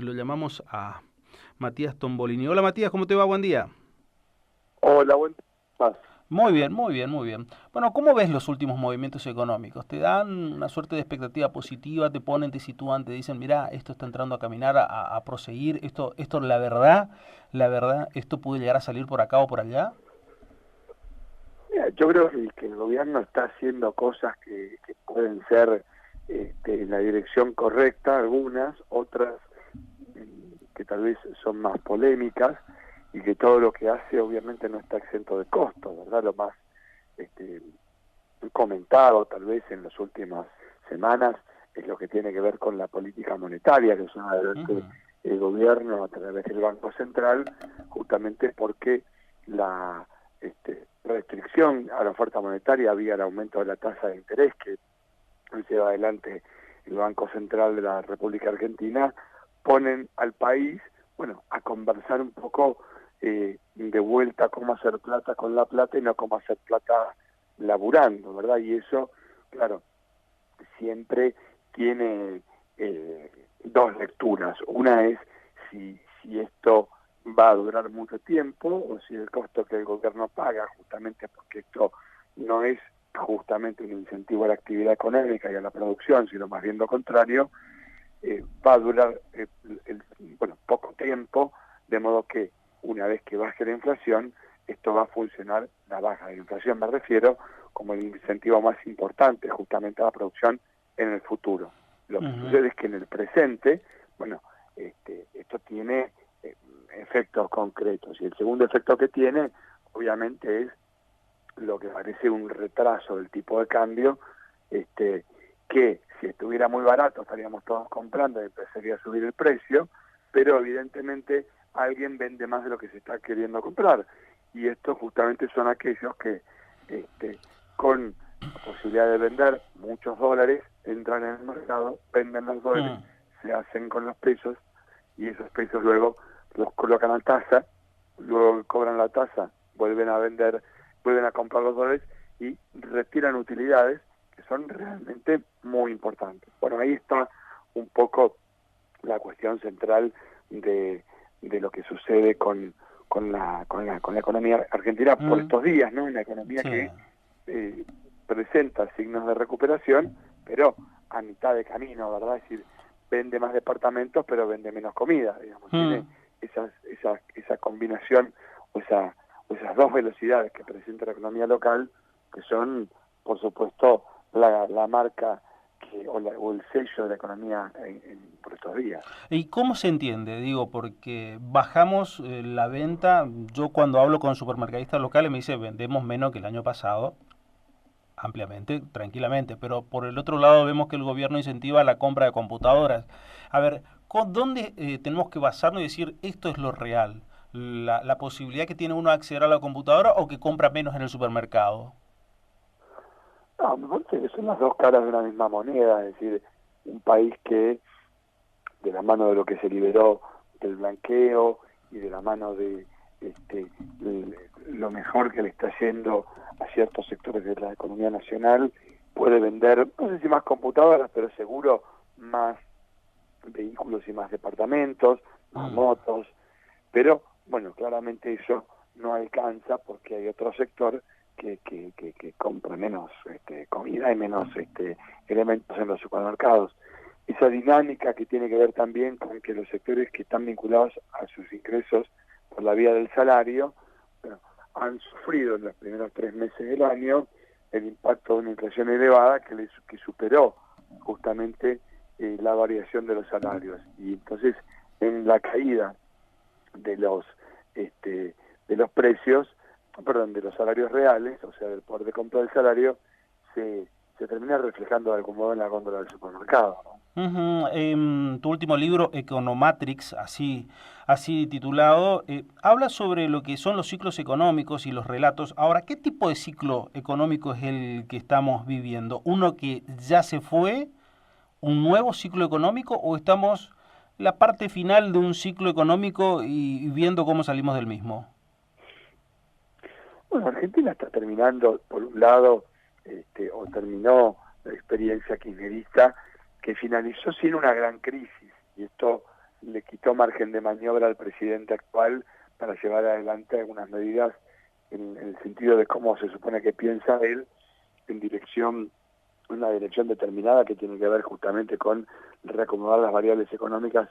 Lo llamamos a Matías Tombolini. Hola Matías, ¿cómo te va? Buen día. Hola, buen día. Muy bien, muy bien, muy bien. Bueno, ¿cómo ves los últimos movimientos económicos? ¿Te dan una suerte de expectativa positiva? ¿Te ponen, te sitúan, te dicen, mira, esto está entrando a caminar, a proseguir? Esto, la verdad, esto puede llegar a salir por acá o por allá? Mira, yo creo que el gobierno está haciendo cosas que pueden ser en la dirección correcta, algunas, otras que tal vez son más polémicas y que todo lo que hace obviamente no está exento de costos, ¿verdad? Lo más este, comentado tal vez en las últimas semanas es lo que tiene que ver con la política monetaria que lleva Ujú, adelante el gobierno a través del Banco Central, justamente porque la restricción a la oferta monetaria vía el aumento de la tasa de interés que lleva adelante el Banco Central de la República Argentina, ponen al país, bueno, a conversar un poco de vuelta cómo hacer plata con la plata y no cómo hacer plata laburando, ¿verdad? Y eso, claro, siempre tiene dos lecturas. Una es si esto va a durar mucho tiempo o si el costo que el gobierno paga, justamente porque esto no es justamente un incentivo a la actividad económica y a la producción, sino más bien lo contrario, va a durar bueno, poco tiempo, de modo que una vez que baje la inflación, esto va a funcionar, la baja de la inflación me refiero, como el incentivo más importante justamente a la producción en el futuro. Lo que ujú, sucede es que en el presente, bueno, esto tiene efectos concretos y el segundo efecto que tiene, obviamente, es lo que parece un retraso del tipo de cambio, que si estuviera muy barato estaríamos todos comprando y empezaría a subir el precio, pero evidentemente alguien vende más de lo que se está queriendo comprar. Y estos justamente son aquellos que con la posibilidad de vender muchos dólares entran en el mercado, venden los dólares, mm. se hacen con los pesos y esos pesos luego los colocan a tasa, luego cobran la tasa, vuelven a vender, vuelven a comprar los dólares y retiran utilidades que son realmente muy importantes. Bueno, ahí está un poco la cuestión central de lo que sucede con la economía argentina por Mm, estos días, ¿no? Una economía sí. que eh, presenta signos de recuperación, pero a mitad de camino, ¿verdad? Es decir, vende más departamentos, pero vende menos comida, digamos. Mm. Tiene esa combinación o esas dos velocidades que presenta la economía local, que son, por supuesto, la marca o el sello de la economía por estos días. ¿Y cómo se entiende? Digo, porque bajamos la venta. Yo cuando hablo con supermercadistas locales me dice vendemos menos que el año pasado, ampliamente, tranquilamente, pero por el otro lado vemos que el gobierno incentiva la compra de computadoras. A ver, ¿dónde tenemos que basarnos y decir esto es lo real? La posibilidad que tiene uno de acceder a la computadora o que compra menos en el supermercado? No, me parece que son las dos caras de una misma moneda, es decir, un país que de la mano de lo que se liberó del blanqueo y de la mano de lo mejor que le está yendo a ciertos sectores de la economía nacional, puede vender, no sé si más computadoras, pero seguro más vehículos y más departamentos, más Mm, motos, pero bueno, claramente eso no alcanza porque hay otro sector que compra menos comida y menos elementos en los supermercados. Esa dinámica que tiene que ver también con que los sectores que están vinculados a sus ingresos por la vía del salario, bueno, han sufrido en los primeros 3 meses del año el impacto de una inflación elevada que superó justamente la variación de los salarios. Y entonces, en la caída de los de los precios, perdón, de los salarios reales, o sea, del poder de compra del salario, se termina reflejando de algún modo en la góndola del supermercado, ¿no? ujú. Tu último libro, Economatrix, así titulado, habla sobre lo que son los ciclos económicos y los relatos. Ahora, ¿qué tipo de ciclo económico es el que estamos viviendo? ¿Uno que ya se fue, un nuevo ciclo económico, o estamos en la parte final de un ciclo económico y viendo cómo salimos del mismo? Bueno, Argentina está terminando, por un lado, o terminó la experiencia kirchnerista que finalizó sin una gran crisis, y esto le quitó margen de maniobra al presidente actual para llevar adelante algunas medidas en el sentido de cómo se supone que piensa él en una dirección determinada que tiene que ver justamente con reacomodar las variables económicas,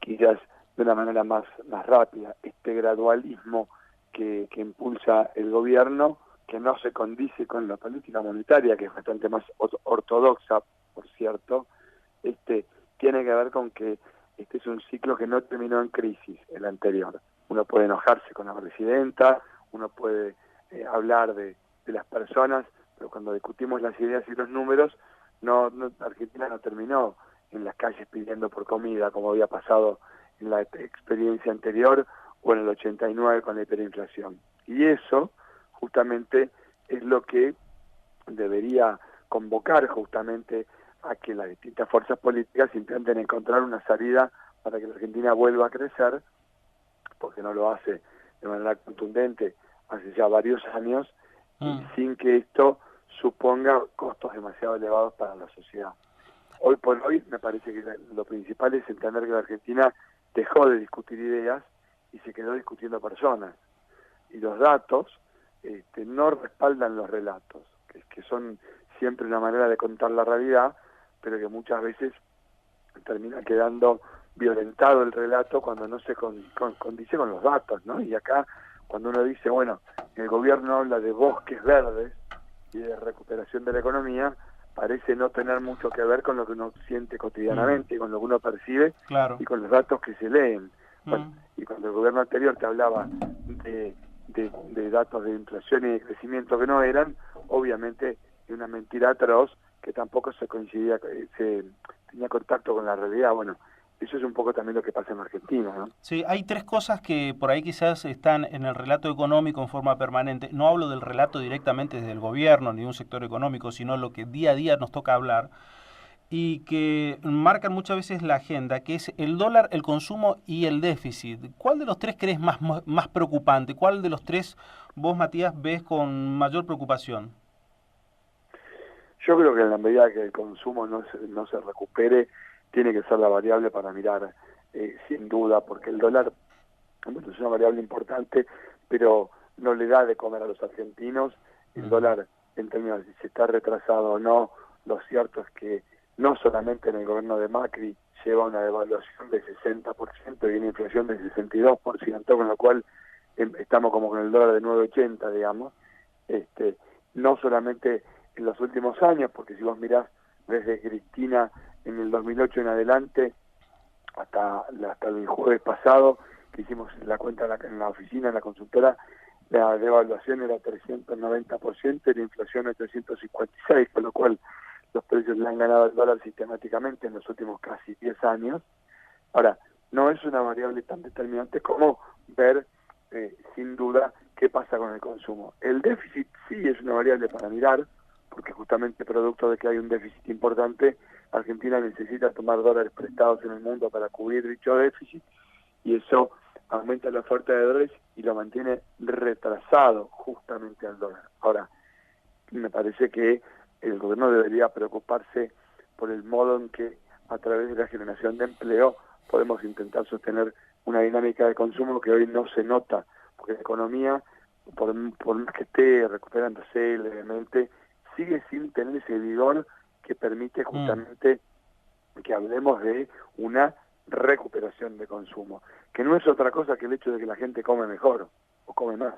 quizás de una manera más rápida. Este gradualismo que impulsa el gobierno, que no se condice con la política monetaria, que es bastante más ortodoxa, por cierto, tiene que ver con que este es un ciclo que no terminó en crisis, el anterior. Uno puede enojarse con la presidenta, uno puede hablar de las personas, pero cuando discutimos las ideas y los números, Argentina no terminó en las calles pidiendo por comida, como había pasado en la experiencia anterior o en el 89 con la hiperinflación. Y eso justamente es lo que debería convocar justamente a que las distintas fuerzas políticas intenten encontrar una salida para que la Argentina vuelva a crecer, porque no lo hace de manera contundente hace ya varios años, y sin que esto suponga costos demasiado elevados para la sociedad. Hoy por hoy me parece que lo principal es entender que la Argentina dejó de discutir ideas y se quedó discutiendo personas. Y los datos no respaldan los relatos, que son siempre una manera de contar la realidad, pero que muchas veces termina quedando violentado el relato cuando no se condice con los datos, ¿no? Y acá, cuando uno dice, bueno, el gobierno habla de bosques verdes y de recuperación de la economía, parece no tener mucho que ver con lo que uno siente cotidianamente, con lo que uno percibe, claro, y con los datos que se leen. Bueno, y cuando el gobierno anterior te hablaba de datos de inflación y de crecimiento que no eran, obviamente es una mentira atroz que tampoco se tenía contacto con la realidad. Bueno, eso es un poco también lo que pasa en Argentina, ¿no? Sí, hay tres cosas que por ahí quizás están en el relato económico en forma permanente. No hablo del relato directamente desde el gobierno ni de un sector económico, sino lo que día a día nos toca hablar y que marcan muchas veces la agenda, que es el dólar, el consumo y el déficit. ¿Cuál de los tres crees más preocupante? ¿Cuál de los tres vos, Matías, ves con mayor preocupación? Yo creo que en la medida que el consumo no se recupere, tiene que ser la variable para mirar, sin duda, porque el dólar, bueno, es una variable importante, pero no le da de comer a los argentinos. El dólar, en términos de si está retrasado o no, lo cierto es que no solamente en el gobierno de Macri lleva una devaluación de 60% y una inflación de 62%, con lo cual estamos como con el dólar de 9.80, digamos. No solamente en los últimos años, porque si vos mirás desde Cristina en el 2008 en adelante, hasta el jueves pasado, que hicimos la cuenta en la oficina, en la consultora, la devaluación era 390% y la inflación es 356%, con lo cual los precios le han ganado al dólar sistemáticamente en los últimos casi 10 años. Ahora, no es una variable tan determinante como ver, sin duda, qué pasa con el consumo. El déficit sí es una variable para mirar, porque justamente producto de que hay un déficit importante, Argentina necesita tomar dólares prestados en el mundo para cubrir dicho déficit, y eso aumenta la oferta de dólares y lo mantiene retrasado justamente al dólar. Ahora, me parece que el gobierno debería preocuparse por el modo en que, a través de la generación de empleo, podemos intentar sostener una dinámica de consumo que hoy no se nota, porque la economía, por más que esté recuperándose levemente, sigue sin tener ese vigor que permite justamente que hablemos de una recuperación de consumo, que no es otra cosa que el hecho de que la gente come mejor, o come más,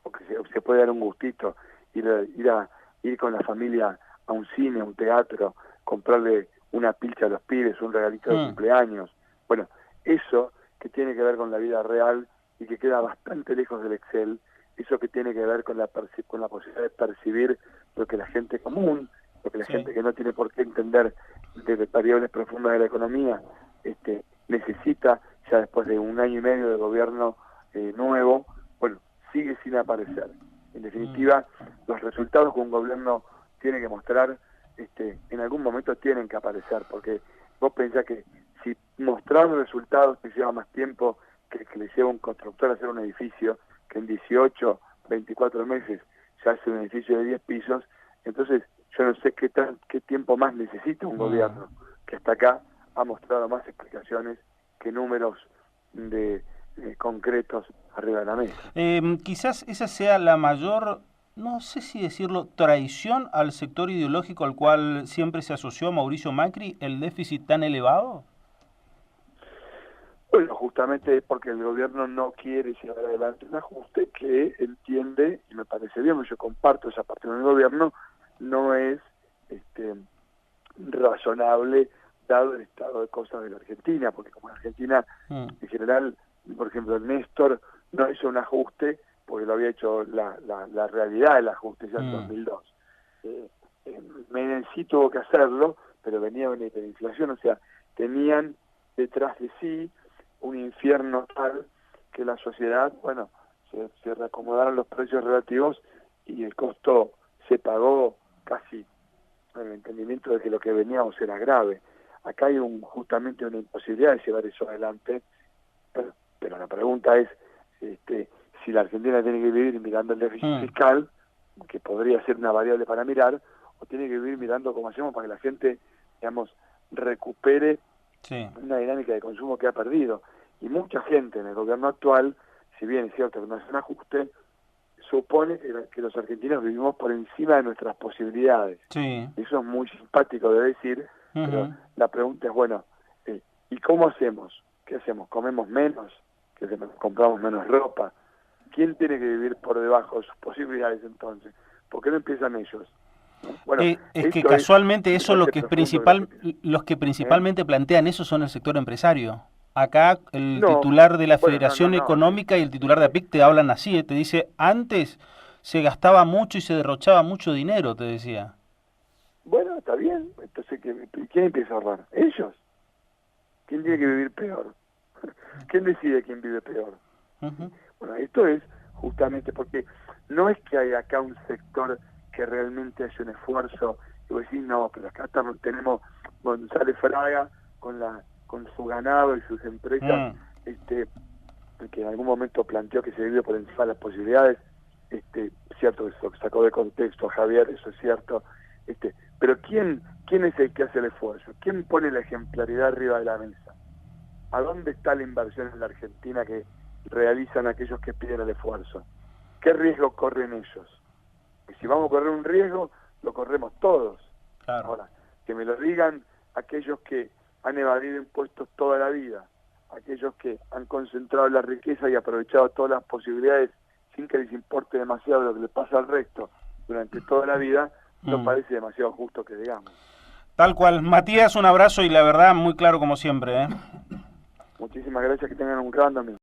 o que se puede dar un gustito, ir con la familia a un cine, a un teatro, comprarle una pilcha a los pibes, un regalito de cumpleaños. Bueno, eso que tiene que ver con la vida real y que queda bastante lejos del Excel, eso que tiene que ver con la posibilidad de percibir lo que la gente común, lo que la gente que no tiene por qué entender de variables profundas de la economía, necesita, ya después de un año y medio de gobierno nuevo, bueno, sigue sin aparecer. En definitiva, los resultados que un gobierno tiene que mostrar, en algún momento tienen que aparecer, porque vos pensás que si mostrar resultados te lleva más tiempo que le lleva a un constructor a hacer un edificio, que en 18, 24 meses ya hace un edificio de 10 pisos, entonces yo no sé qué tiempo más necesita un gobierno que está acá ha mostrado más explicaciones que números de concretos arriba de la mesa. Quizás esa sea la mayor, no sé si decirlo, traición al sector ideológico al cual siempre se asoció Mauricio Macri, el déficit tan elevado. Bueno, justamente porque el gobierno no quiere llevar adelante un ajuste que entiende, y me parece bien, yo comparto esa parte del gobierno, no es razonable dado el estado de cosas de la Argentina, porque como en Argentina, en general, por ejemplo, Néstor no hizo un ajuste porque lo había hecho la realidad del ajuste ya en 2002. Menem sí tuvo que hacerlo, pero venía una hiperinflación, o sea, tenían detrás de sí un infierno tal que la sociedad, bueno, se reacomodaron los precios relativos y el costo se pagó casi en el entendimiento de que lo que veníamos era grave. Acá hay justamente una imposibilidad de llevar eso adelante, pero la pregunta es si la Argentina tiene que vivir mirando el déficit fiscal, que podría ser una variable para mirar, o tiene que vivir mirando cómo hacemos para que la gente, digamos, recupere una dinámica de consumo que ha perdido. Y mucha gente en el gobierno actual, si bien es cierto que no es un ajuste, supone que los argentinos vivimos por encima de nuestras posibilidades. Eso es muy simpático de decir, pero la pregunta es, bueno, ¿y cómo hacemos? ¿Qué hacemos? ¿Comemos menos? ¿Compramos menos ropa? ¿Quién tiene que vivir por debajo de sus posibilidades entonces? ¿Por qué no empiezan ellos? Bueno, es que casualmente eso los que principalmente plantean eso son el sector empresario. Acá el titular de la Federación Económica y el titular de APIC te hablan así, te dice, antes se gastaba mucho y se derrochaba mucho dinero, te decía. Bueno, está bien, entonces ¿quién empieza a ahorrar? Ellos. ¿Quién tiene que vivir peor? ¿Quién decide quién vive peor? Bueno, esto es justamente porque no es que hay acá un sector que realmente hace un esfuerzo y vos decís, no, pero acá tenemos González Fraga con su ganado y sus empresas, que en algún momento planteó que se vive por encima de las posibilidades, cierto, eso sacó de contexto a Javier, eso es cierto, pero ¿quién es el que hace el esfuerzo? ¿Quién pone la ejemplaridad arriba de la mesa? ¿A dónde está la inversión en la Argentina que realizan aquellos que piden el esfuerzo? ¿Qué riesgo corren ellos? Y si vamos a correr un riesgo, lo corremos todos. Claro. Ahora, que me lo digan aquellos que han evadido impuestos toda la vida, aquellos que han concentrado la riqueza y aprovechado todas las posibilidades sin que les importe demasiado lo que le pasa al resto durante toda la vida, no parece demasiado justo que digamos. Tal cual. Matías, un abrazo y la verdad muy claro como siempre. Muchísimas gracias, que tengan un gran domingo.